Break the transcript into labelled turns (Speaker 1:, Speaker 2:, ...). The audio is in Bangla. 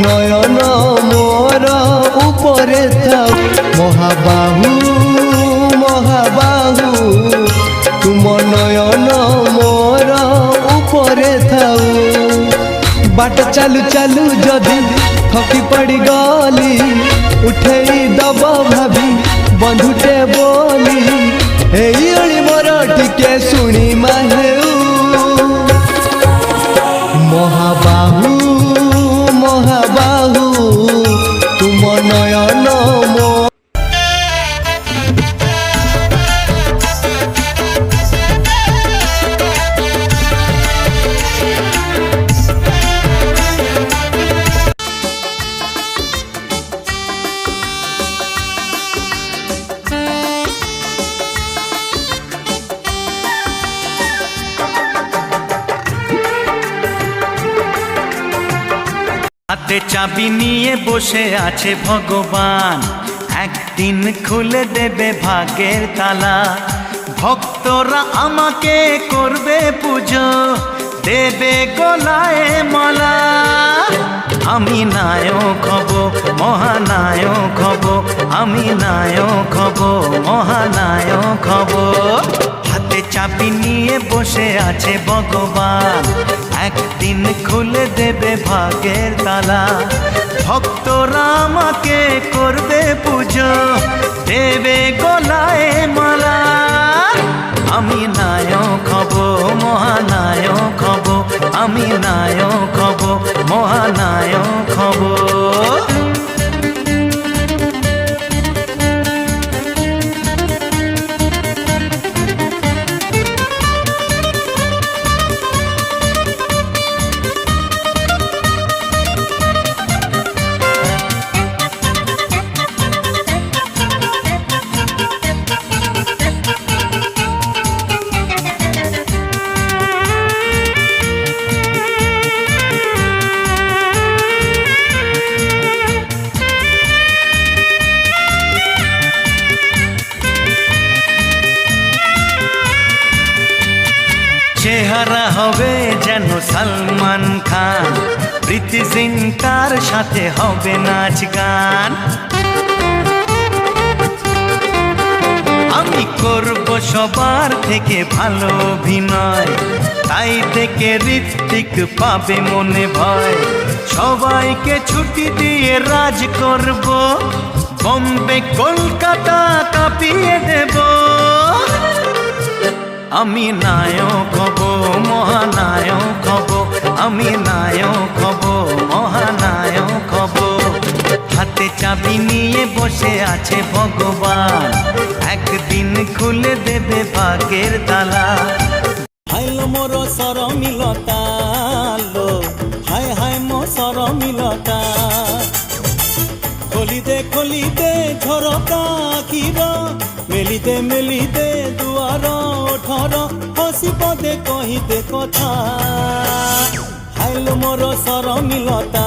Speaker 1: নয়ন মোর উপরে থাও মহাবাহু মহাবাহু তুম নয়ন মোর উপরে থাও बाट चालू चालू जदि थकी पड़ी गली उठेई दब भाभी बंधुटे बोली एई मोर टिके शुणी माहेऊ महाबाहु महाबाहु तुम नयन मो
Speaker 2: হাতে চাবি নিয়ে বসে আছে ভগবান, একদিন খুলে দেবে ভাগ্যের তালা। ভক্তরা আমাকে করবে পুজো, দেবে গলায় মালা। আমি নায়ক হব, মহানায়ক হব, আমি নায়ক হব, মহানায়ক হব। হাতে চাবি নিয়ে বসে আছে ভগবান, একদিন খুলে দেবে ভাগ্যের তালা। ভক্তরা আমাকে করবে পুজো, দেবে গলায় মালা। আমি নায়ক হব, মহানায়ক হব, আমি নায়ক হব, মহানায়ক হব। চেহারা হবে যেন সালমান খান, প্রীতি জিন্টার সাথে হবে নাচ গান। আমি করব সবার থেকে ভালো অভিনয়, তাই থেকে ঋত্বিক পাবে মনে ভয়। সবাইকে ছুটি দিয়ে রাজ করব, বম্বে কলকাতা কাঁপিয়ে দেব। আমি নায়ক হব, মহানায়ক হব, আমি নায়ক হব, মহানায়ক হব। হাতে চাবি নিয়ে বসে আছে ভগবান, একদিন খুলে দেবে ভাগ্যের তালা।
Speaker 3: হাইলো মোর সরমিলতা লো, হায় হায় মো সরমিলতা। খলিদে ঝরকা ক্ষীর, মেলিদে দুয়ার ওঠর। হসি পদে কহিদে কথা, হাইলো মোর সরমিলতা।